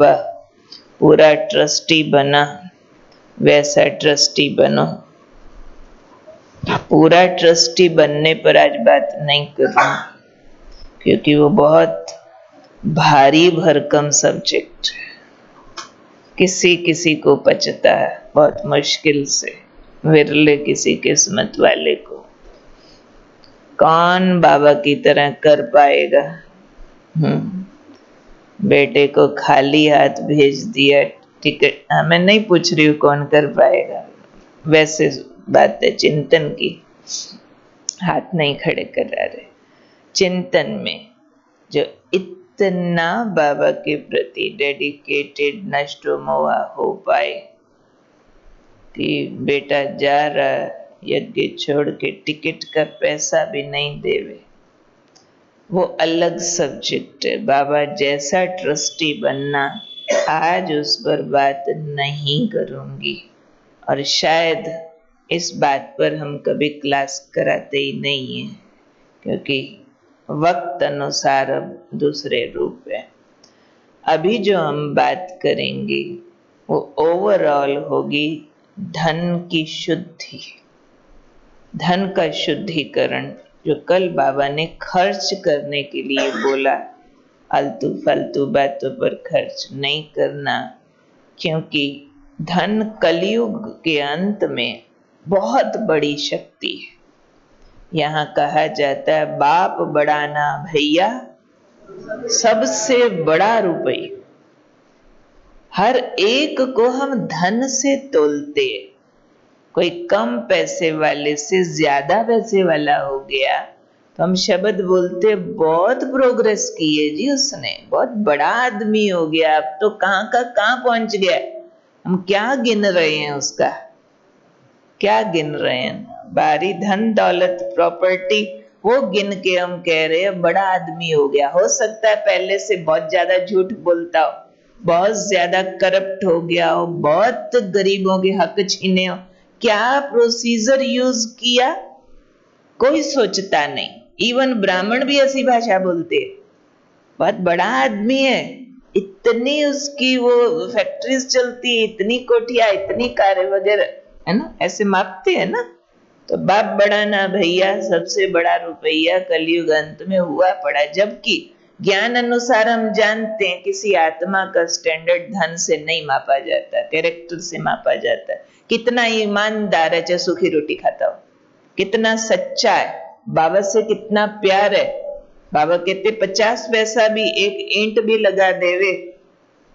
बाबा पूरा ट्रस्टी बना वैसा ट्रस्टी बनो। पूरा ट्रस्टी बनने पर आज बात नहीं करूँ क्योंकि वो बहुत भारी भरकम सब्जेक्ट है, किसी किसी को पचता है बहुत मुश्किल से, विरले किसी किस्मत वाले को। कौन बाबा की तरह कर पाएगा? बेटे को खाली हाथ भेज दिया टिकट। मैं नहीं पूछ रही हूँ कौन कर पाएगा, वैसे बात है चिंतन की, हाथ नहीं खड़े करा रहे। चिंतन में जो इतना बाबा के प्रति डेडिकेटेड नष्टो मोहा हो पाए कि बेटा जा रहा यज्ञ छोड़ के टिकट का पैसा भी नहीं देवे, वो अलग सब्जेक्ट है। बाबा जैसा ट्रस्टी बनना, आज उस पर बात नहीं करूंगी और शायद इस बात पर हम कभी क्लास कराते ही नहीं है क्योंकि वक्त अनुसार अब दूसरे रूप है। अभी जो हम बात करेंगे वो ओवरऑल होगी धन की शुद्धि, धन का शुद्धिकरण, जो कल बाबा ने खर्च करने के लिए बोला। आलतू फालतू बातों पर खर्च नहीं करना, क्योंकि धन कलयुग के अंत में बहुत बड़ी शक्ति है। यहाँ कहा जाता है बाप बड़ा ना भैया, सबसे बड़ा रुपया। हर एक को हम धन से तोलते, कोई कम पैसे वाले से ज्यादा पैसे वाला हो गया तो हम शब्द बोलते बहुत प्रोग्रेस की है जी उसने, बहुत बड़ा आदमी हो गया, अब तो कहाँ का कहाँ पहुंच गया। हम क्या गिन रहे हैं उसका, क्या गिन रहे हैं? बारी धन दौलत प्रॉपर्टी वो गिन के हम कह रहे हैं बड़ा आदमी हो गया। हो सकता है पहले से बहुत ज्यादा झूठ बोलता हो, बहुत ज्यादा करप्ट हो गया हो, बहुत गरीबों के हक छीने हो, क्या प्रोसीजर यूज किया कोई सोचता नहीं। इवन ब्राह्मण भी ऐसी भाषा बोलते हैं, बहुत बड़ा आदमी है, इतनी उसकी वो फैक्ट्रीज चलती है, इतनी कोठियां, इतनी कारें वगैरह, है ना, ऐसे मापते हैं ना। तो बाप बड़ा ना भैया, सबसे बड़ा रुपया कलयुग अंत में हुआ पड़ा। जबकि ज्ञान अनुसार हम जानते हैं किसी आत्मा का स्टैंडर्ड धन से नहीं मापा जाता, कैरेक्टर से मापा जाता है। कितना ईमानदार है, चाहे सूखी रोटी खाता हो, कितना सच्चा है, बाबा से कितना प्यार है। बाबा कहते 50 पैसा भी एक ईंट भी लगा देवे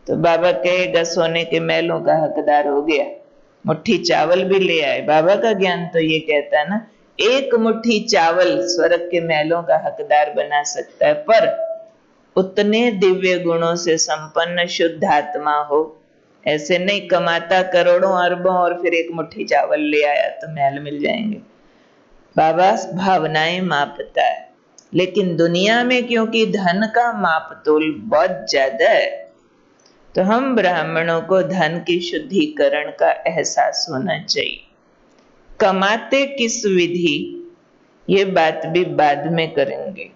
तो बाबा कहेगा सोने के महलों का हकदार हो गया। मुट्ठी चावल भी ले आए, बाबा का ज्ञान तो ये कहता है ना, एक मुट्ठी चावल स्वर्ग के महलों का हकदार बना सकता है। पर उतने दिव्य गुणों से संपन्न शुद्ध आत्मा हो, ऐसे नहीं कमाता करोड़ों अरबों और फिर एक मुट्ठी चावल ले आया तो महल मिल जाएंगे। बाबा भावनाएं मापता है, लेकिन दुनिया में क्योंकि धन का मापतोल बहुत ज्यादा है तो हम ब्राह्मणों को धन की शुद्धिकरण का एहसास होना चाहिए। कमाते किस विधि, ये बात भी बाद में करेंगे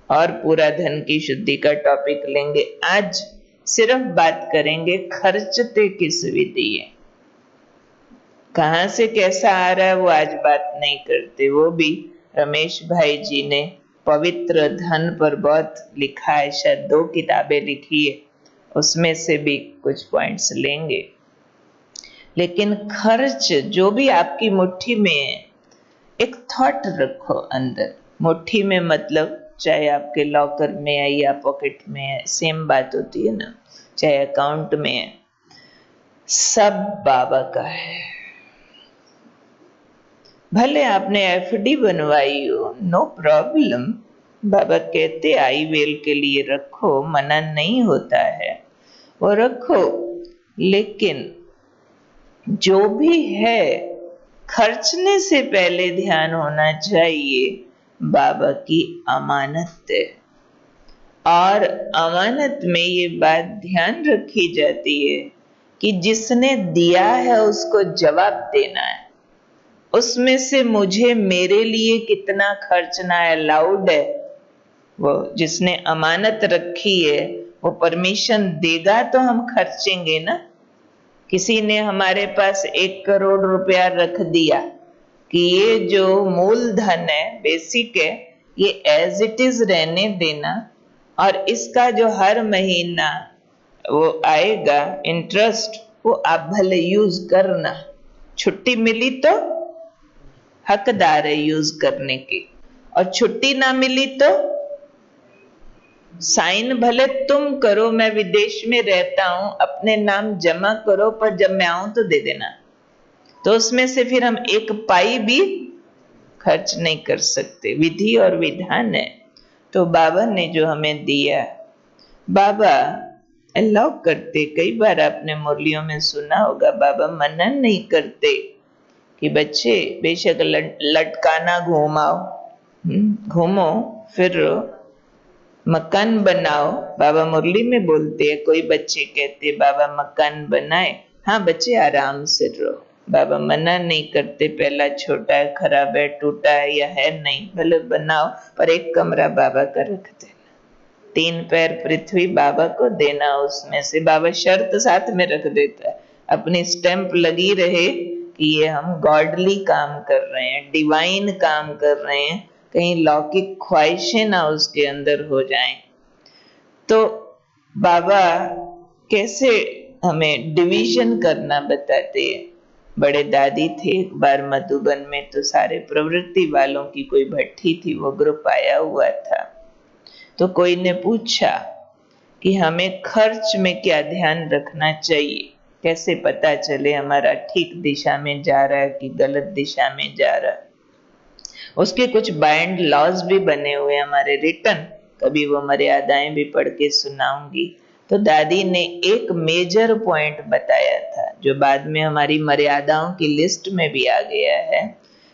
और पूरा धन की शुद्धि का टॉपिक लेंगे। आज सिर्फ बात करेंगे खर्चते किस विधि है, कहां से कैसा आ रहा है वो आज बात नहीं करते। वो भी रमेश भाई जी ने पवित्र धन पर बहुत लिखा है, शायद 2 किताबें लिखी है, उसमें से भी कुछ पॉइंट्स लेंगे। लेकिन खर्च जो भी आपकी मुट्ठी में है, एक थॉट रखो अंदर। मुट्ठी में मतलब चाहे आपके लॉकर में है या पॉकेट में है, सेम बात होती है ना, चाहे अकाउंट में है, सब बाबा का है। भले आपने एफडी बनवाई हो, नो प्रॉब्लम, बाबा कहते आई वेल के लिए रखो, मना नहीं होता है, वो रखो। लेकिन जो भी है खर्चने से पहले ध्यान होना चाहिए बाबा की अमानत है। और अमानत में ये बात ध्यान रखी जाती है कि जिसने दिया है उसको जवाब देना है। उसमें से मुझे मेरे लिए कितना खर्चना अलाउड है, वो जिसने अमानत रखी है वो परमिशन देगा तो हम खर्चेंगे ना। किसी ने हमारे पास 1 करोड़ रुपया रख दिया कि ये जो मूलधन है, बेसिक है, ये एज इट इज रहने देना, और इसका जो हर महीना वो आएगा इंटरेस्ट, वो आप भले यूज करना। छुट्टी मिली तो हकदार है यूज करने की, और छुट्टी ना मिली तो साइन भले तुम करो, मैं विदेश में रहता हूं, अपने नाम जमा करो, पर जब मैं आऊं तो दे देना। तो उसमें से फिर हम एक पाई भी खर्च नहीं कर सकते। विधि और विधान है। तो बाबा ने जो हमें दिया, बाबा अलाउ करते। कई बार आपने मुरलियों में सुना होगा, बाबा मना नहीं करते कि बच्चे बेशक लटकाना घूमाओ, घूमो फिरो, मकान बनाओ। बाबा मुरली में बोलते हैं, कोई बच्चे कहते बाबा मकान बनाए, हाँ बच्चे आराम से रहो। बाबा मना नहीं करते, पहला छोटा है, खराब है, टूटा है या है नहीं, भले बनाओ, पर एक कमरा बाबा का रख देना, 3 पैर पृथ्वी बाबा को देना। उसमें से बाबा शर्त साथ में रख देता है, अपनी स्टैंप लगी रहे कि ये हम गॉडली काम कर रहे हैं, डिवाइन काम कर रहे हैं, कहीं लौकिक ख्वाहिशें ना उसके अंदर हो जाएं। तो बाबा कैसे हमें डिवीजन करना बताते हैं। बड़े दादी थे एक बार मधुबन में, तो सारे प्रवृत्ति वालों की कोई भट्ठी थी, वो ग्रुप आया हुआ था। तो कोई ने पूछा कि हमें खर्च में क्या ध्यान रखना चाहिए, कैसे पता चले हमारा ठीक दिशा में जा रहा है कि गलत दिशा में जा रहा है। उसके कुछ बाइंड लॉज भी बने हुए हमारे रिटर्न, कभी वो मर्यादाएं भी पढ़ के सुनाऊंगी। तो दादी ने एक मेजर पॉइंट बताया था, जो बाद में हमारी मर्यादाओं की लिस्ट में भी आ गया है,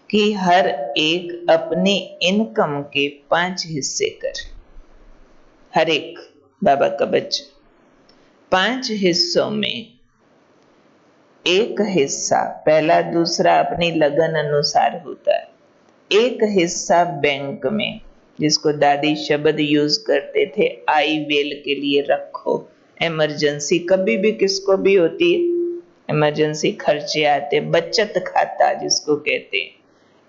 कि हर एक अपनी इनकम के 5 हिस्से करे। हर एक, बाबा का बच्चा 5 हिस्सों में एक हिस्सा, पहला दूसरा अपनी लगन अनुसार होता है, एक हिस्सा बैंक में, जिसको दादी शब्द यूज करते थे, आई वेल के लिए रखो, इमरजेंसी कभी भी किसको भी होती है, इमरजेंसी खर्चे आते, बचत खाता जिसको कहते हैं,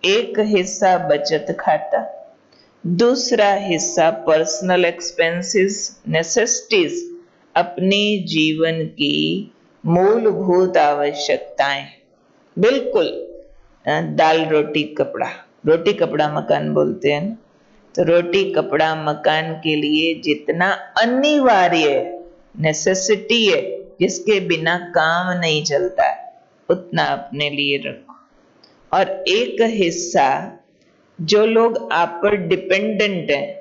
एक हिस्सा बचत खाता, दूसरा हिस्सा पर्सनल एक्सपेंसेस, नेसेसिटीज, अपने जीवन की मूलभूत आवश्यकताएं, बिल्कुल दाल रोटी कपड़ा, रोटी कपड़ा मकान बोलते हैं ना, तो रोटी कपड़ा मकान के लिए जितना अनिवार्य नेसेसिटी है, जिसके बिना काम नहीं चलता है, उतना अपने लिए रखो। और एक हिस्सा जो लोग आप पर डिपेंडेंट हैं,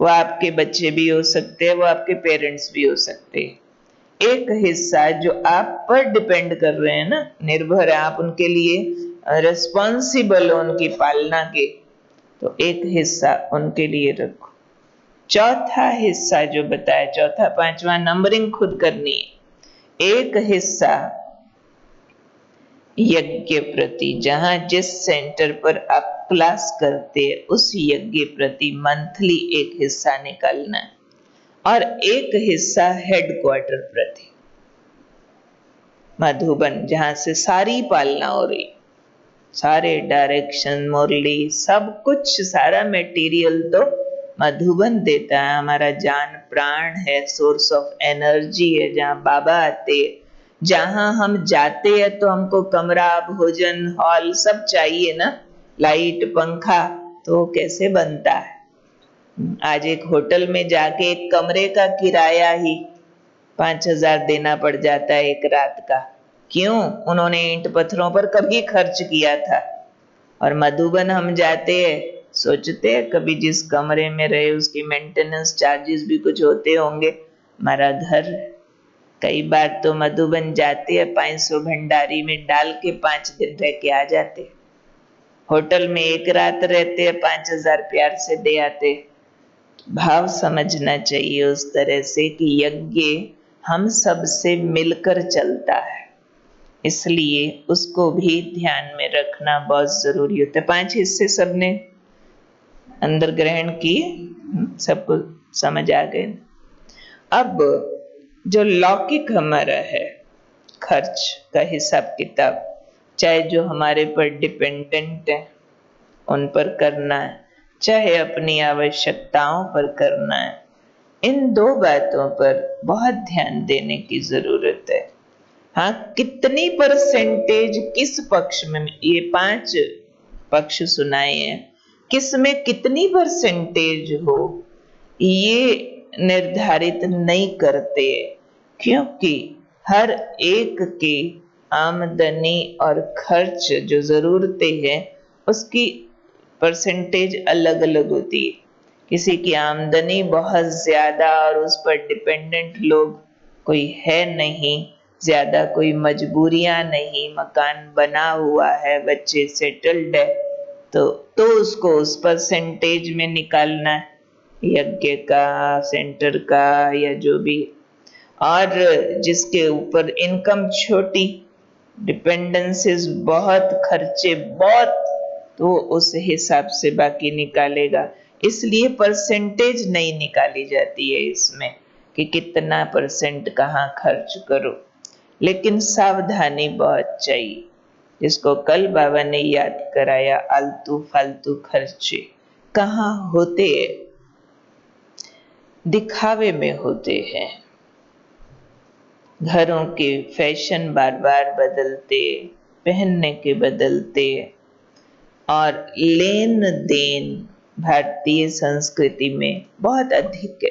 वो आपके बच्चे भी हो सकते हैं, वो आपके पेरेंट्स भी हो सकते हैं। एक हिस्सा जो आप पर डिपेंड कर रहे हैं ना, निर्भर है, आप उनके लिए रिस्पॉन्सिबल हो उनकी पालना के, तो एक हिस्सा उनके लिए रखो। चौथा हिस्सा जो बताया, चौथा पांचवा नंबरिंग खुद करनी है। एक हिस्सा यज्ञ प्रति, जहां जिस सेंटर पर आप क्लास करते हैं उस यज्ञ प्रति मंथली एक हिस्सा निकालना है, और एक हिस्सा हेडक्वार्टर प्रति, मधुबन जहां से सारी पालना हो रही, सारे डायरेक्शन, मुरली, सब कुछ, सारा मटेरियल तो मधुबन देता है। हमारा जान प्राण है, सोर्स ऑफ एनर्जी है, जहाँ बाबा आते हैं, जहां हम जाते हैं तो हमको कमरा, भोजन, हॉल सब चाहिए ना, लाइट, पंखा, तो कैसे बनता है। आज एक होटल में जाके एक कमरे का किराया ही 5,000 देना पड़ जाता है एक रात का। क्यों? उन्होंने ईंट पत्थरों पर कभी खर्च किया था। और मधुबन हम जाते हैं, सोचते हैं कभी जिस कमरे में रहे उसकी मेंटेनेंस चार्जेस भी कुछ होते होंगे। हमारा घर, कई बार तो मधुबन जाते हैं 500 भंडारी में डाल के 5 दिन रह के आ जाते, होटल में एक रात रहते हैं, 5,000 प्यार से दे आते। भाव समझना चाहिए उस तरह से कि यज्ञ हम सब से मिलकर चलता है, इसलिए उसको भी ध्यान में रखना बहुत जरूरी होता है। 5 हिस्से सबने अंदर ग्रहण किए, सबको समझ आ गए। अब जो लौकिक हमारा है खर्च का हिसाब किताब, चाहे जो हमारे पर डिपेंडेंट है उन पर करना है, चाहे अपनी आवश्यकताओं पर करना है, इन दो बातों पर बहुत ध्यान देने की जरूरत है। हाँ, कितनी परसेंटेज किस पक्ष में, ये 5 पक्ष सुनाए हैं, किस में कितनी परसेंटेज हो ये निर्धारित नहीं करते, क्योंकि हर एक की आमदनी और खर्च जो जरूरतें हैं उसकी परसेंटेज अलग अलग होती है। किसी की आमदनी बहुत ज्यादा और उस पर डिपेंडेंट लोग कोई है नहीं ज्यादा, कोई मजबूरियां नहीं, मकान बना हुआ है, बच्चे सेटल्ड है, तो उसको उस परसेंटेज में निकालना है, यज्ञ का, सेंटर का, या जो भी। और जिसके ऊपर इनकम छोटी, डिपेंडेंसीज बहुत, खर्चे बहुत, तो उस हिसाब से बाकी निकालेगा। इसलिए परसेंटेज नहीं निकाली जाती है इसमें कि कितना परसेंट कहाँ खर्च करो, लेकिन सावधानी बहुत चाहिए, जिसको कल बाबा ने याद कराया, आलतू फालतू खर्चे कहाँ होते हैं, दिखावे में होते हैं। घरों के फैशन बार बार बदलते, पहनने के बदलते, और लेन देन भारतीय संस्कृति में बहुत अधिक है,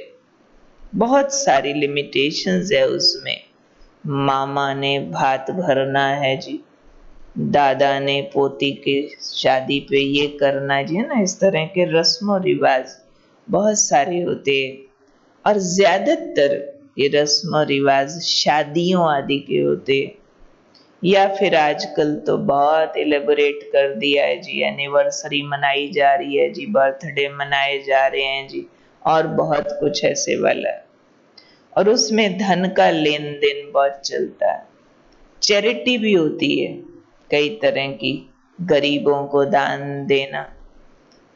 बहुत सारी लिमिटेशंस है उसमें। मामा ने भात भरना है जी, दादा ने पोती के शादी पे ये करना जी, है ना, इस तरह के रस्म और रिवाज बहुत सारे होते हैं। और ज्यादातर ये रस्म और रिवाज शादियों आदि के होते हैं, या फिर आजकल तो बहुत इलेबोरेट कर दिया है जी, एनिवर्सरी मनाई जा रही है जी, बर्थडे मनाए जा रहे हैं जी, और बहुत कुछ ऐसे वाला। और उसमें धन का लेन देन बहुत चलता है। चैरिटी भी होती है कई तरह की, गरीबों को दान देना,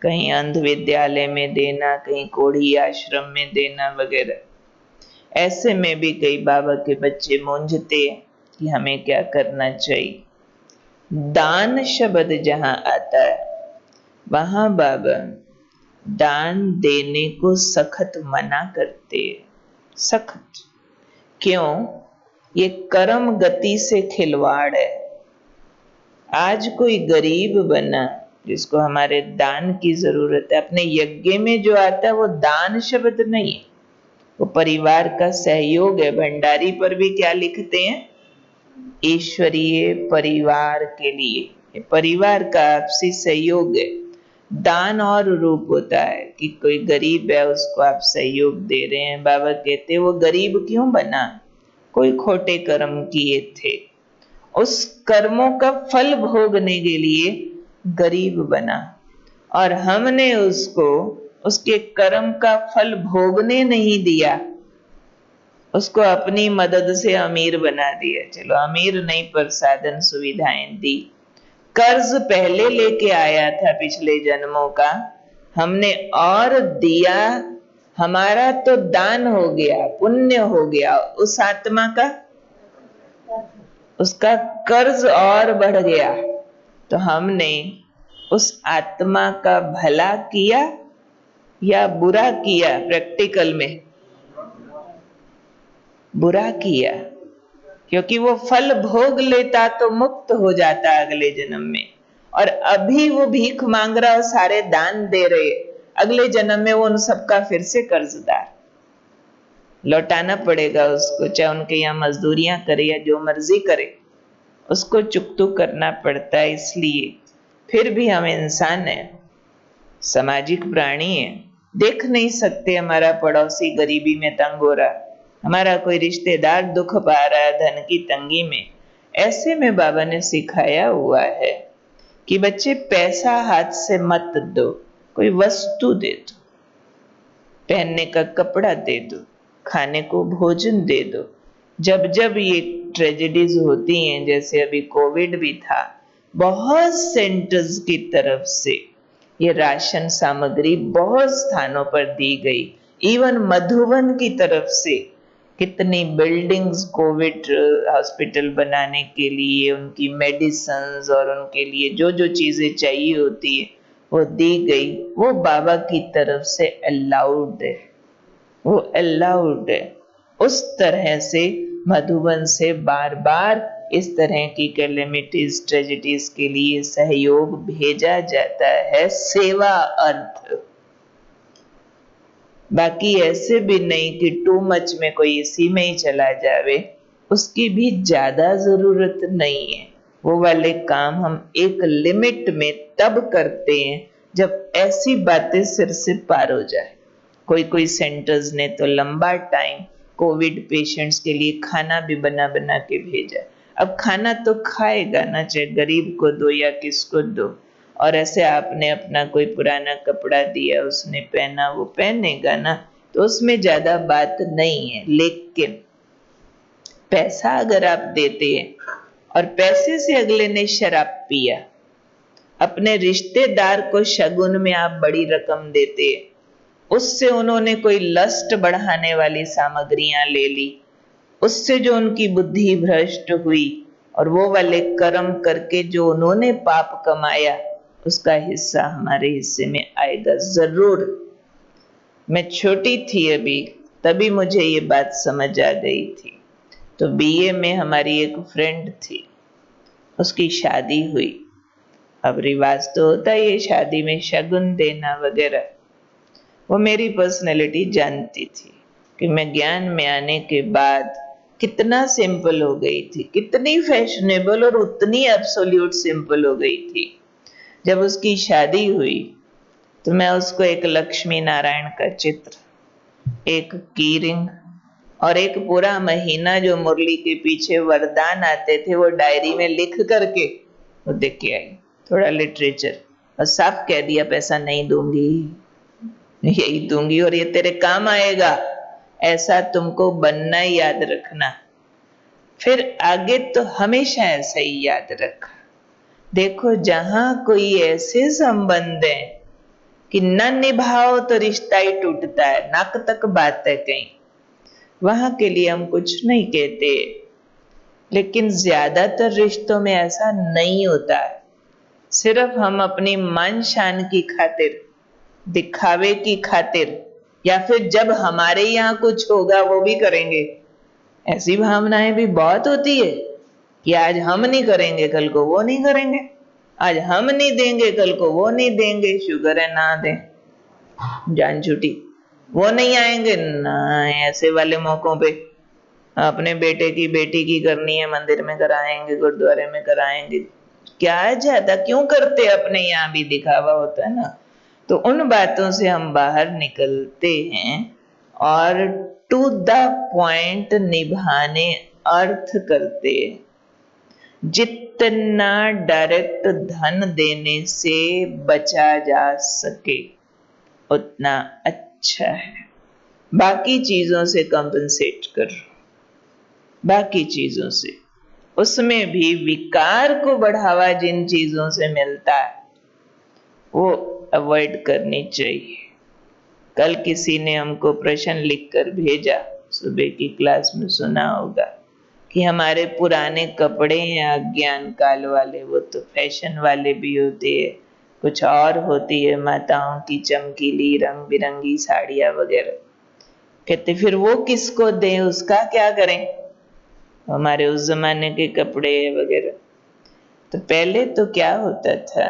कहीं अंध विद्यालय में देना, कहीं कोढ़ी आश्रम में देना वगैरह। ऐसे में भी कई बाबा के बच्चे मूंझते हैं कि हमें क्या करना चाहिए। दान शब्द जहां आता है वहां बाबा दान देने को सख्त मना करते हैं, सख्त। क्यों? ये कर्म गति से खिलवाड़ है। आज कोई गरीब बना जिसको हमारे दान की जरूरत है, अपने यज्ञ में जो आता है वो दान शब्द नहीं है, वो परिवार का सहयोग है। भंडारी पर भी क्या लिखते हैं? ईश्वरीय परिवार के लिए, ये परिवार का आपसी सहयोग है। दान और रूप होता है कि कोई गरीब है उसको आप सहयोग दे रहे हैं। बाबा कहते वो गरीब क्यों बना? कोई खोटे कर्म किए थे, उस कर्मों का फल भोगने के लिए गरीब बना, और हमने उसको उसके कर्म का फल भोगने नहीं दिया, उसको अपनी मदद से अमीर बना दिया। चलो अमीर नहीं पर साधन सुविधाएं दी। कर्ज पहले लेके आया था पिछले जन्मों का, हमने और दिया, हमारा तो दान हो गया, पुण्य हो गया, उस आत्मा का, उसका कर्ज और बढ़ गया। तो हमने उस आत्मा का भला किया या बुरा किया? प्रैक्टिकल में बुरा किया, क्योंकि वो फल भोग लेता तो मुक्त हो जाता अगले जन्म में, और अभी वो भीख मांग रहा और सारे दान दे रहे, अगले जन्म में वो उन सबका फिर से कर्जदार। लौटाना पड़ेगा उसको, चाहे उनके यहाँ मजदूरियां करे या जो मर्जी करे, उसको चुकतू करना पड़ता है। इसलिए फिर भी हम इंसान हैं, सामाजिक प्राणी हैं, देख नहीं सकते हमारा पड़ोसी गरीबी में तंग हो रहा, हमारा कोई रिश्तेदार दुख पा रहा है धन की तंगी में। ऐसे में बाबा ने सिखाया हुआ है कि बच्चे पैसा हाथ से मत दो, कोई वस्तु दे दो, पहनने का कपड़ा दे दो, खाने को भोजन दे दो। जब जब ये ट्रेजेडीज होती हैं, जैसे अभी कोविड भी था, बहुत सेंटर्स की तरफ से ये राशन सामग्री बहुत स्थानों पर दी गई, इवन मधुबन की तरफ से कितनी बिल्डिंग्स कोविड हॉस्पिटल बनाने के लिए, उनकी मेडिसिन्स और उनके लिए जो जो चीजें चाहिए होती है वो दी गई। वो बाबा की तरफ से अलाउड है, वो अलाउड है। उस तरह से मधुबन से बार बार इस तरह की कैलेमिटीज, ट्रेजिडीज के लिए सहयोग भेजा जाता है, सेवा अर्थ। बाकी ऐसे भी नहीं कि टू मच में कोई इसी में ही चला जावे, उसकी भी ज्यादा जरूरत नहीं है। वो वाले काम हम एक लिमिट में तब करते हैं जब ऐसी बातें सिर से पार हो जाए। कोई कोई सेंटर्स ने तो लंबा टाइम कोविड पेशेंट्स के लिए खाना भी बना बना के भेजा। अब खाना तो खाएगा ना, चाहे गरीब को दो या किसको दो। और ऐसे आपने अपना कोई पुराना कपड़ा दिया, उसने पहना, वो पहनेगा ना, तो उसमें ज्यादा बात नहीं है। लेकिन पैसा अगर आप देते हैं और पैसे से अगले ने शराब पिया, अपने रिश्तेदार को शगुन में आप बड़ी रकम देते हैं, उससे उन्होंने कोई लस्ट बढ़ाने वाली सामग्रियां ले ली, उससे जो उनकी बुद्धि भ्रष्ट हुई और वो वाले कर्म करके जो उन्होंने पाप कमाया, उसका हिस्सा हमारे हिस्से में आएगा जरूर। मैं छोटी थी अभी, तभी मुझे ये बात समझ आ गई थी। तो बीए में हमारी एक फ्रेंड थी, उसकी शादी हुई। अब रिवाज तो होता ही है शादी में शगुन देना वगैरह। वो मेरी पर्सनैलिटी जानती थी कि मैं ज्ञान में आने के बाद कितना सिंपल हो गई थी, कितनी फैशनेबल और उतनी एब्सोल्यूट सिंपल हो गई थी। जब उसकी शादी हुई तो मैं उसको एक लक्ष्मी नारायण का चित्र, एक की रिंग और एक पूरा महीना जो मुरली के पीछे वरदान आते थे वो डायरी में लिख करके वो देख के आई। थोड़ा लिटरेचर, और साफ कह दिया पैसा नहीं दूंगी, यही दूंगी और ये तेरे काम आएगा, ऐसा तुमको बनना ही याद रखना। फिर आगे तो हमेशा ऐसा ही याद रखा। देखो जहां कोई ऐसे संबंध है कि न निभाओ तो रिश्ता ही टूटता है, नाक तक बात है कहीं, वहां के लिए हम कुछ नहीं कहते। लेकिन ज्यादातर रिश्तों में ऐसा नहीं होता है। सिर्फ हम अपनी मान शान की खातिर, दिखावे की खातिर, या फिर जब हमारे यहाँ कुछ होगा वो भी करेंगे, ऐसी भावनाएं भी बहुत होती है कि आज हम नहीं करेंगे कल को वो नहीं करेंगे, आज हम नहीं देंगे कल को वो नहीं देंगे, शुगर है ना दें, जान छूटी, वो नहीं आएंगे ना। ऐसे वाले मौकों पे अपने बेटे की बेटी की करनी है, मंदिर में कराएंगे, गुरुद्वारे में कराएंगे, क्या ज्यादा क्यों करते, अपने यहाँ भी दिखावा होता है ना। तो उन बातों से हम बाहर निकलते हैं और टू द पॉइंट निभाने अर्थ करते हैं। जितना डायरेक्ट धन देने से बचा जा सके उतना अच्छा है। बाकी चीजों से कंपनसेट करो, बाकी चीजों से, उसमें भी विकार को बढ़ावा जिन चीजों से मिलता है वो अवॉइड करनी चाहिए। कल किसी ने हमको प्रश्न लिखकर भेजा, सुबह की क्लास में सुना होगा, कि हमारे पुराने कपड़े हैं अज्ञान काल वाले, वो तो फैशन वाले भी होते हैं, कुछ और होती है माताओं की चमकीली रंग बिरंगी साड़ियां वगैरह। कहते फिर वो किसको दें, उसका क्या करें, हमारे उस जमाने के कपड़े वगैरह। तो पहले तो क्या होता था,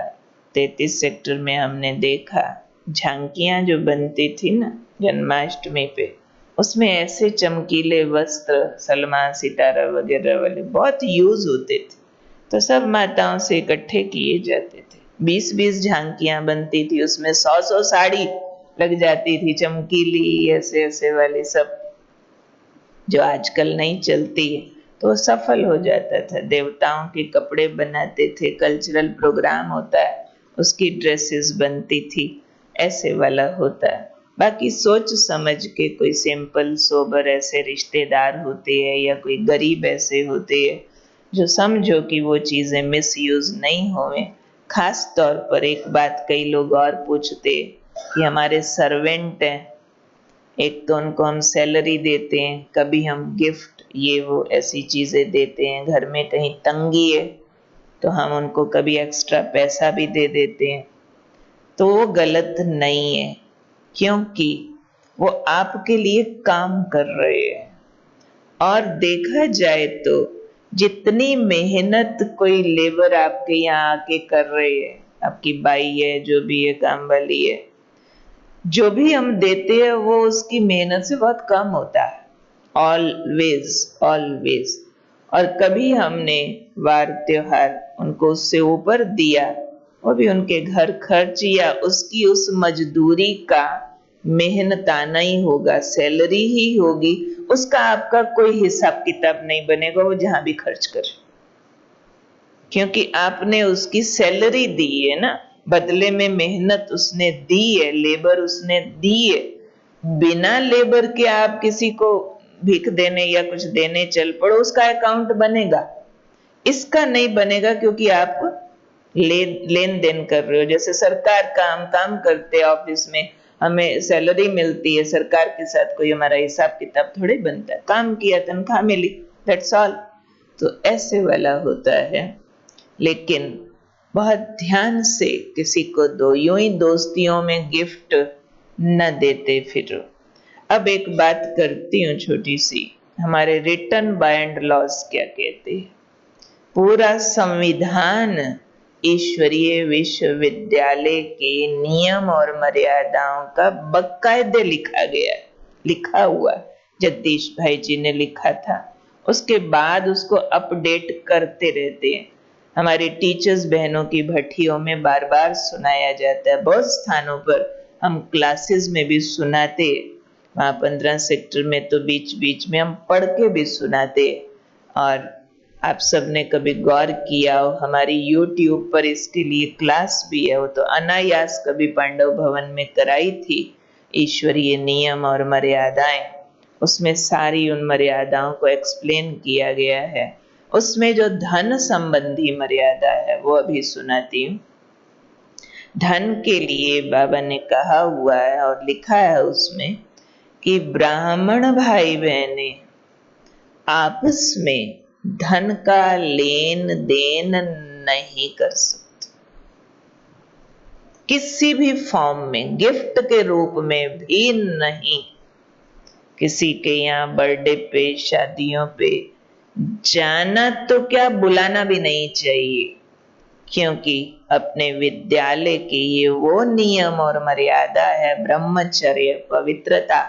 33 सेक्टर में हमने देखा झांकियां जो बनती थी ना जन्माष्टमी पे, उसमें ऐसे चमकीले वस्त्र सलमान सितारा वगैरह वाले बहुत यूज होते थे। तो सब माताओं से इकट्ठे किए जाते थे, 20-20 झांकियां बनती थी, उसमें 100-100 साड़ी लग जाती थी चमकीली ऐसे ऐसे वाली, सब जो आजकल नहीं चलती है। तो वो सफल हो जाता था। देवताओं के कपड़े बनाते थे, कल्चरल प्रोग्राम होता है उसकी ड्रेसेस बनती थी, ऐसे वाला होता है। बाकी सोच समझ के कोई सिंपल सोबर ऐसे रिश्तेदार होते हैं या कोई गरीब ऐसे होते हैं जो समझो कि वो चीजें मिसयूज नहीं होवे। खास तौर पर एक बात कई लोग और पूछते कि हमारे सर्वेंट हैं, एक तो उनको हम सैलरी देते हैं, कभी हम गिफ्ट ये वो ऐसी चीज़ें देते हैं, घर में कहीं तंगी है तो हम उनको कभी एक्स्ट्रा पैसा भी दे देते हैं। तो वो गलत नहीं है, क्योंकि वो आपके लिए काम कर रहे हैं। और देखा जाए तो जितनी मेहनत कोई लेबर आपके यहाँ आके कर रही है, आपकी बाई है, जो भी है, काम वाली है, जो भी हम देते हैं वो उसकी मेहनत से बहुत कम होता है, ऑलवेज ऑलवेज। और कभी हमने वार त्योहार उनको उससे ऊपर दिया, वो भी उनके घर खर्च या उसकी उस मजदूरी का मेहनताना ही होगा, सैलरी ही होगी, उसका आपका कोई हिसाब किताब नहीं बनेगा, वो जहां भी खर्च करे, क्योंकि आपने उसकी सैलरी दी है ना, बदले में मेहनत उसने दी है, लेबर उसने दी है। बिना लेबर के आप किसी को भीख देने या कुछ देने चल पड़ो, उसका अकाउंट बनेगा, इसका नहीं बनेगा, क्योंकि आप लेन देन कर रहे हो। जैसे सरकार का हम काम करते हैं, ऑफिस में हमें सैलरी मिलती है, सरकार के साथ कोई हमारा हिसाब किताब थोड़ी बनता है, काम किया तनख्वाह मिली, दैट्स ऑल। तो ऐसे वाला होता है। लेकिन बहुत ध्यान से किसी को दो, यूं ही दोस्तियों में गिफ्ट न देते फिरो। अब एक बात करती हूँ छोटी सी, हमारे रिटन बाय एंड लॉज क्या कहते हैं। पूरा संविधान ईश्वरीय विश्वविद्यालय के नियम और मर्यादाओं का बकायदे लिखा गया है, लिखा हुआ जगदीश भाई जी ने लिखा था, उसके बाद उसको अपडेट करते रहते हैं। हमारी टीचर्स बहनों की भट्टियों में बार बार सुनाया जाता है, बहुत स्थानों पर हम क्लासेस में भी सुनाते, वहां 15 सेक्टर में तो बीच बीच में हम पढ़ के भी सुनाते। और आप सबने कभी गौर किया हो, हमारी YouTube पर इसके लिए क्लास भी है, वो तो अनायास कभी पांडव भवन में कराई थी, ईश्वरीय नियम और मर्यादाएं। उसमें सारी उन मर्यादाओं को एक्सप्लेन किया गया है। उसमें जो धन संबंधी मर्यादा है वो अभी सुनाती हूँ। धन के लिए बाबा ने कहा हुआ है और लिखा है उसमें कि ब्राह्मण भाई बहने आपस में धन का लेन देन नहीं कर सकते, किसी भी फॉर्म में, गिफ्ट के रूप में भी नहीं। किसी के यहाँ बर्थडे पे, शादियों पे जाना तो क्या, बुलाना भी नहीं चाहिए, क्योंकि अपने विद्यालय की ये वो नियम और मर्यादा है, ब्रह्मचर्य, पवित्रता,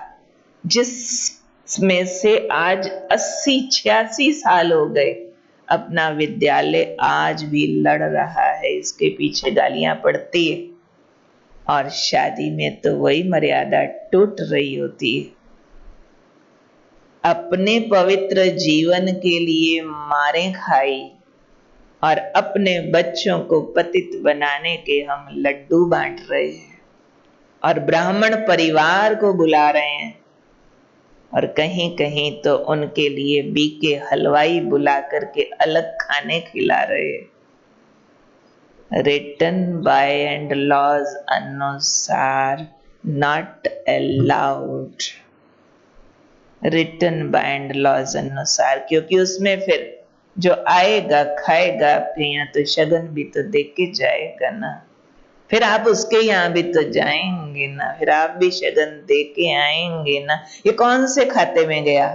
जिसमें से आज 80-86 साल हो गए अपना विद्यालय आज भी लड़ रहा है, इसके पीछे गालियां पड़ती है, और शादी में तो वही मर्यादा टूट रही होती है। अपने पवित्र जीवन के लिए मारें खाई और अपने बच्चों को पतित बनाने के हम लड्डू बांट रहे हैं, और ब्राह्मण परिवार को बुला रहे हैं, और कहीं कहीं तो उनके लिए बीके हलवाई बुला करके अलग खाने खिला रहे हैं। रिटन बाय एंड लॉज अनुसार not allowed, written by and laws अनुसार, क्योंकि उसमें फिर जो आएगा खाएगा, आपके यहाँ तो शगन भी तो दे के जाएगा ना, फिर आप उसके यहाँ भी तो जाएंगे ना, फिर आप भी शगन दे के आएंगे ना। ये कौन से खाते में गया,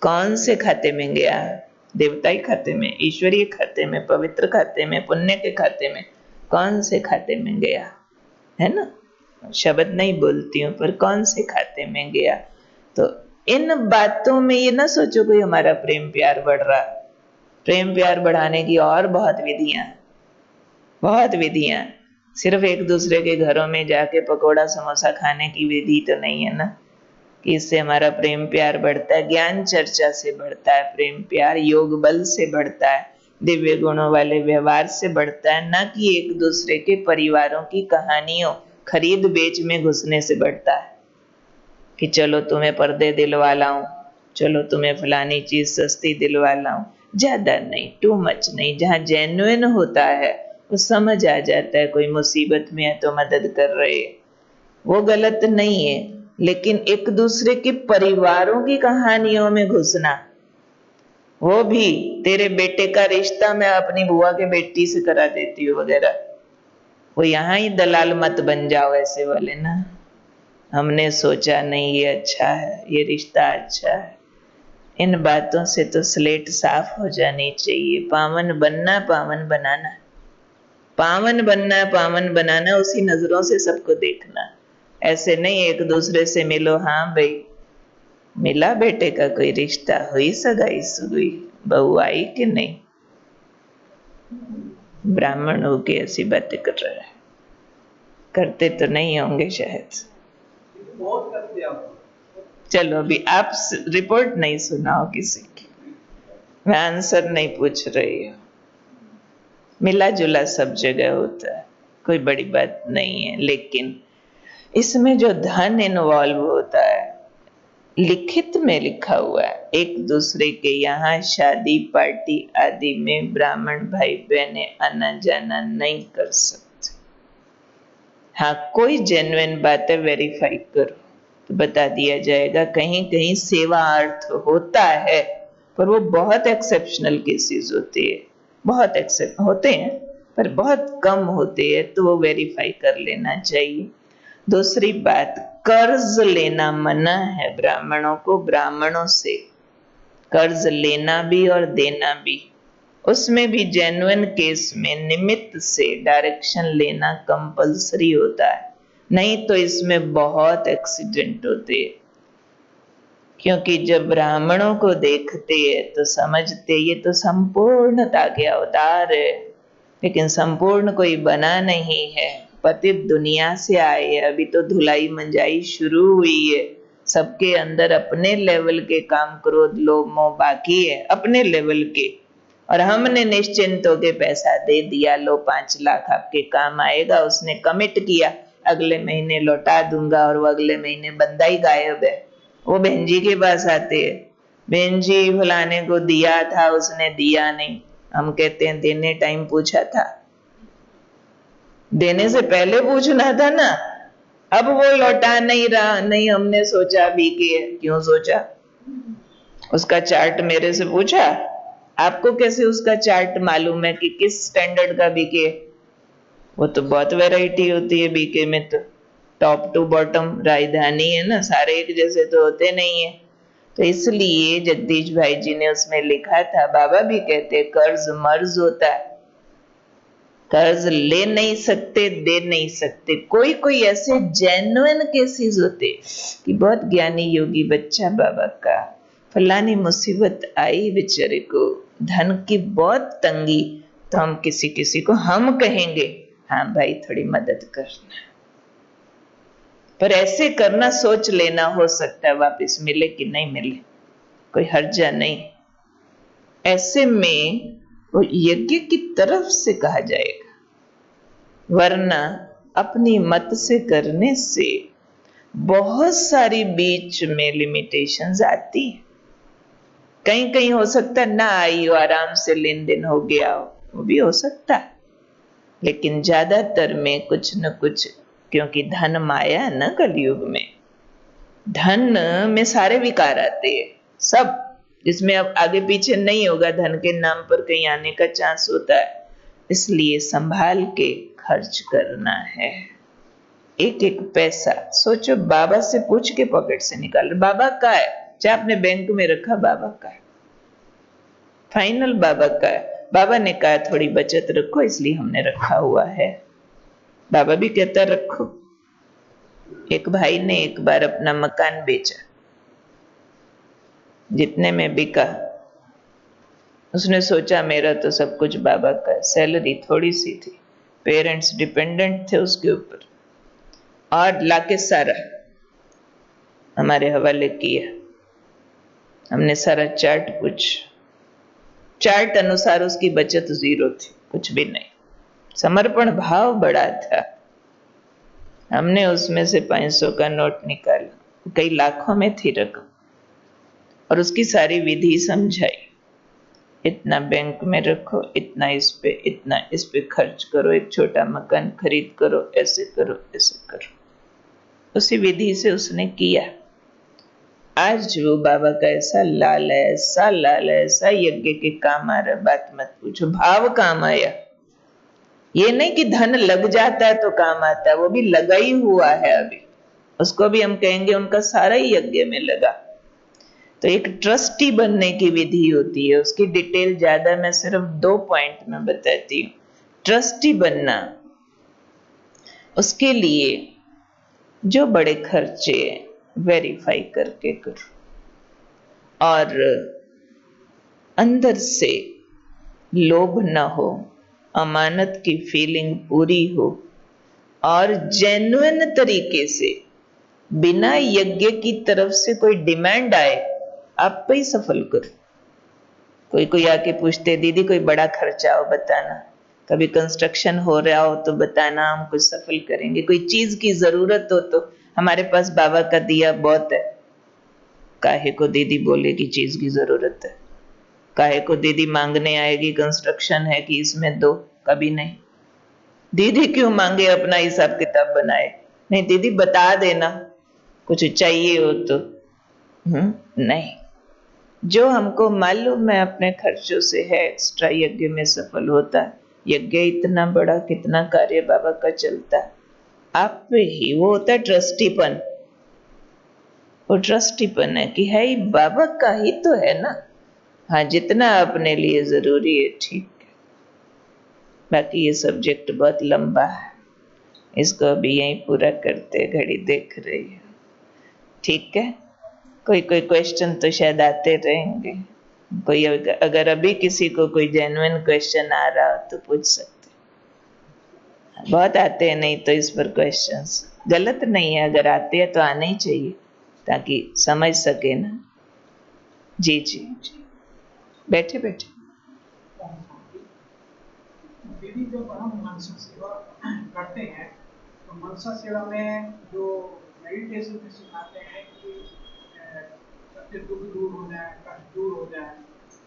कौन से खाते में गया, देवताई खाते में, ईश्वरीय खाते में, पवित्र खाते में, पुण्य के खाते में, कौन से खाते में गया, है ना। शब्द नहीं बोलती हूँ, पर कौन से खाते में गया। तो इन बातों में ये ना सोचो कोई हमारा प्रेम प्यार बढ़ रहा, प्रेम प्यार बढ़ाने की और बहुत विधियां, बहुत विधियां, सिर्फ एक दूसरे के घरों में जाके पकोड़ा समोसा खाने की विधि तो नहीं है ना, कि इससे हमारा प्रेम प्यार बढ़ता है। ज्ञान चर्चा से बढ़ता है प्रेम प्यार, योग बल से बढ़ता है, दिव्य गुणों वाले व्यवहार से बढ़ता है, ना कि एक दूसरे के परिवारों की कहानियों खरीद बेच में घुसने से बढ़ता है, कि चलो तुम्हें पर्दे दिलवा लाऊं, चलो तुम्हें फलानी चीज सस्ती दिलवा लाऊं। ज्यादा नहीं, टू मच नहीं, जहां जेन्युइन होता है वो समझ आ जाता है, कोई मुसीबत में है तो मदद कर रहे, वो गलत नहीं है, लेकिन एक दूसरे के परिवारों की कहानियों में घुसना, वो भी तेरे बेटे का रिश्ता मैं अपनी बुआ के बेटी से करा देती हूँ वगैरह, वो यहाँ ही दलाल मत बन जाओ ऐसे वाले ना। हमने सोचा नहीं ये अच्छा है, ये रिश्ता अच्छा है, इन बातों से तो स्लेट साफ हो जानी चाहिए। पावन बनना, पावन बनाना, पावन बनना, पावन बनाना, उसी नजरों से सबको देखना। ऐसे नहीं एक दूसरे से मिलो, हाँ भाई मिला बेटे का कोई रिश्ता, हुई सगाई सुगई, बहू आई कि नहीं, ब्राह्मण हो के ऐसी बातें कर रहा है। करते तो नहीं होंगे शायद। चलो अभी आप रिपोर्ट नहीं सुनाओ किसी की, मैं आंसर नहीं पूछ रही हूँ। मिला जुला सब जगह होता है, कोई बड़ी बात नहीं है, लेकिन इसमें जो धन इन्वॉल्व होता है, लिखित में लिखा हुआ है, एक दूसरे के यहाँ शादी पार्टी आदि में ब्राह्मण भाई बहने आना जाना नहीं कर सकते। हाँ कोई जेन्युइन बात है वेरीफाई करो तो बता दिया जाएगा। कहीं कहीं सेवा अर्थ होता है, पर वो बहुत एक्सेप्शनल केसेस होते हैं, बहुत एक्सेप्ट होते हैं पर बहुत कम होते हैं, तो वो वेरीफाई कर लेना चाहिए। दूसरी बात, कर्ज लेना मना है ब्राह्मणों को, ब्राह्मणों से कर्ज लेना भी और देना भी, उसमें भी जेन्युइन केस में निमित्त से डायरेक्शन लेना कंपलसरी होता है, नहीं तो इसमें बहुत एक्सीडेंट होते हैं। क्योंकि जब ब्राह्मणों को देखते हैं तो समझते ये तो संपूर्णता के अवतार है, लेकिन संपूर्ण कोई बना नहीं है, पतित दुनिया से आए हैं, अभी तो धुलाई मंजाई शुरू हुई है, सबके अंदर अपने लेवल के काम क्रोध लोभ मोह बाकी है, अपने लेवल के, और हमने निश्चिंत होके पैसा दे दिया, लो 5 लाख आपके काम आएगा, उसने कमिट किया अगले महीने लौटा दूंगा, और वो अगले महीने बंदा ही गायब है। वो बहन जी के पास आते हैं, बहन जी फलाने को दिया था उसने दिया नहीं, हम कहते हैं देने टाइम पूछा था, देने से पहले पूछना था ना, अब वो लौटा नहीं रहा, नहीं हमने सोचा बीके, क्यों सोचा, उसका चार्ट मेरे से पूछा, आपको कैसे उसका चार्ट मालूम है कि किस स्टैंडर्ड का बीके, वो तो बहुत वैरायटी होती है बीके में, तो टॉप टू बॉटम राजधानी है ना, सारे एक जैसे तो होते नहीं है। तो इसलिए जगदीश भाई जी ने उसमें लिखा था, बाबा भी कहते कर्ज मर्ज होता है, कर्ज ले नहीं सकते दे नहीं सकते, कोई कोई ऐसे जेन्युइन केसेस होते कि बहुत ज्ञानी योगी बच्चा बाबा का फलानी मुसीबत आई बेचारे को, धन की बहुत तंगी, तो हम किसी किसी को हम कहेंगे हाँ भाई थोड़ी मदद करना, पर ऐसे करना सोच लेना, हो सकता है वापस मिले कि नहीं मिले, कोई हर्जा नहीं, ऐसे में वो यज्ञ की तरफ से कहा जाएगा, वरना अपनी मत से करने से बहुत सारी बीच में लिमिटेशंस आती है। कहीं कहीं हो सकता है ना आई हो, आराम से लेन देन हो गया हो, वो भी हो सकता है, लेकिन ज्यादातर में कुछ न कुछ, क्योंकि धन माया है ना कलयुग में, धन में सारे विकार आते हैं सब, जिसमें अब आगे पीछे नहीं होगा, धन के नाम पर कहीं आने का चांस होता है, इसलिए संभाल के खर्च करना है। एक एक पैसा सोचो, बाबा से पूछ के पॉकेट से निकाल, बाबा का है चाहे आपने बैंक में रखा, बाबा का है, फाइनल बाबा का है। बाबा ने कहा थोड़ी बचत रखो, इसलिए हमने रखा हुआ है, बाबा भी कहता रखो। एक भाई ने एक बार अपना मकान बेचा, जितने में बिका, उसने सोचा मेरा तो सब कुछ बाबा का है, सैलरी थोड़ी सी थी, पेरेंट्स डिपेंडेंट थे उसके ऊपर, और लाके सारा हमारे हवाले किया, हमने सारा चार्ट पूछा, चार्ट अनुसार उसकी बचत 0 थी, कुछ भी नहीं, समर्पण भाव बड़ा था। हमने उसमें से 500 का नोट निकाला, कई लाखों में थी रकम, और उसकी सारी विधि समझाई, इतना बैंक में रखो, इतना इस पे खर्च करो, एक छोटा मकान खरीद करो, ऐसे करो ऐसे करो। उसी विधि से उसने किया। आज वो बाबा का ऐसा लाल है, ऐसा लाल है, ऐसा यज्ञ के काम आ रहा, बात मत पूछो। भाव काम आया। ये नहीं कि धन लग जाता है तो काम आता है, वो भी लगा ही हुआ है अभी। उसको भी हम कहेंगे उनका सारा ही यज्ञ में लगा। तो एक ट्रस्टी बनने की विधि होती है, उसकी डिटेल ज्यादा मैं सिर्फ 2 पॉइंट में बताती हूँ। ट्रस्टी बनना, उसके लिए जो बड़े खर्चे वेरीफाई करके करो और अंदर से लोभ न हो, अमानत की फीलिंग पूरी हो और जेन्युइन तरीके से बिना यज्ञ की तरफ से कोई डिमांड आए, आप पे ही सफल करो। कोई कोई आके पूछते दीदी कोई बड़ा खर्चा हो बताना, कभी कंस्ट्रक्शन हो रहा हो तो बताना, हम कुछ सफल करेंगे। कोई चीज की जरूरत हो तो हमारे पास बाबा का दिया बहुत है, काहे को दीदी बोलेगी चीज की जरूरत है, काहे को दीदी मांगने आएगी कंस्ट्रक्शन है कि इसमें दो, कभी नहीं। दीदी क्यों मांगे, अपना हिसाब किताब बनाए। नहीं दीदी बता देना कुछ चाहिए हो तो। नहीं, जो हमको मालूम है अपने खर्चों से है एक्स्ट्रा, यज्ञ में सफल होता है। यज्ञ इतना बड़ा, कितना कार्य बाबा का चलता है, आप पे ही वो होता है ट्रस्टीपन। वो ट्रस्टीपन है कि है ही बाबा का ही तो है ना। हाँ, जितना अपने लिए जरूरी है ठीक है, बाकी ये सब्जेक्ट बहुत लंबा है, इसको अभी यहीं पूरा करते, घड़ी देख रही है। ठीक है, कोई कोई क्वेश्चन तो शायद आते रहेंगे। कोई अगर अभी किसी को कोई जेन्युइन क्वेश्चन आ रहा हो तो पूछ सकते। बहुत आते हैं, नहीं तो इस पर क्वेश्चंस गलत नहीं है, अगर आते हैं तो आने ही चाहिए ताकि समझ सके ना। जी जी जी, बैठे बैठे। दीदी जब हम मनसा सेवा करते हैं तो मनसा सेवा में जो मेडिटेशन में सिखाते हैं कि सबके दुख दूर हो जाए, कष्ट दूर हो जाए,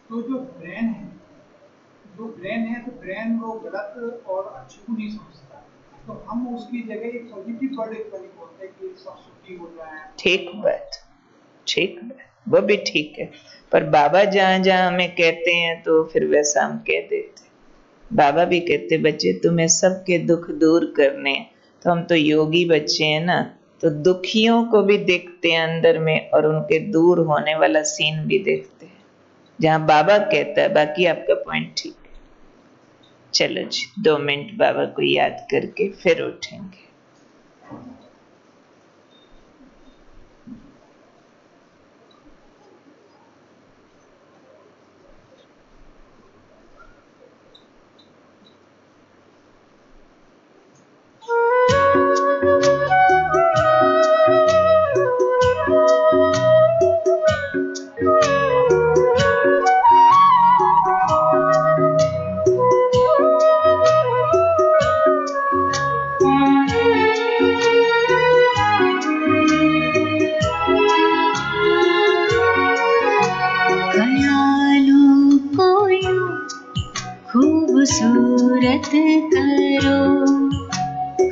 तो जो ब्रेन है तो ब्रेन वो गलत और अच्छे को नहीं समझता, तो हम उसकी जगह एक पॉजिटिव वर्ड एक बोलते हैं कि सब सुखी हो जाए। ठीक बात, ठीक बात, वो भी ठीक है। पर बाबा जहां जहां हमें कहते हैं तो फिर वैसा हम कह देते। बाबा भी कहते बच्चे तुम्हें सबके दुख दूर करने हैं, तो हम तो योगी बच्चे हैं ना, तो दुखियों को भी देखते हैं अंदर में और उनके दूर होने वाला सीन भी देखते हैं जहां बाबा कहता है। बाकी आपका पॉइंट ठीक है। चलो जी, 2 मिनट बाबा को याद करके फिर उठेंगे। खूबसूरत करो,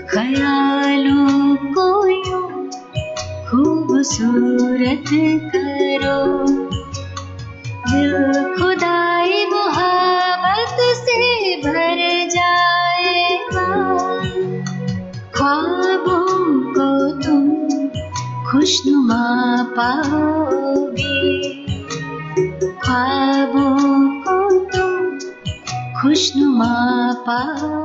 ख्यालों को यूं खूबसूरत करो, दिल खुदाई मोहब्बत से भर जाएगा, ख्वाबों को तुम खुशनुमा पाओगे, ख्वाबों को तुम खुशनुमा पाओगे।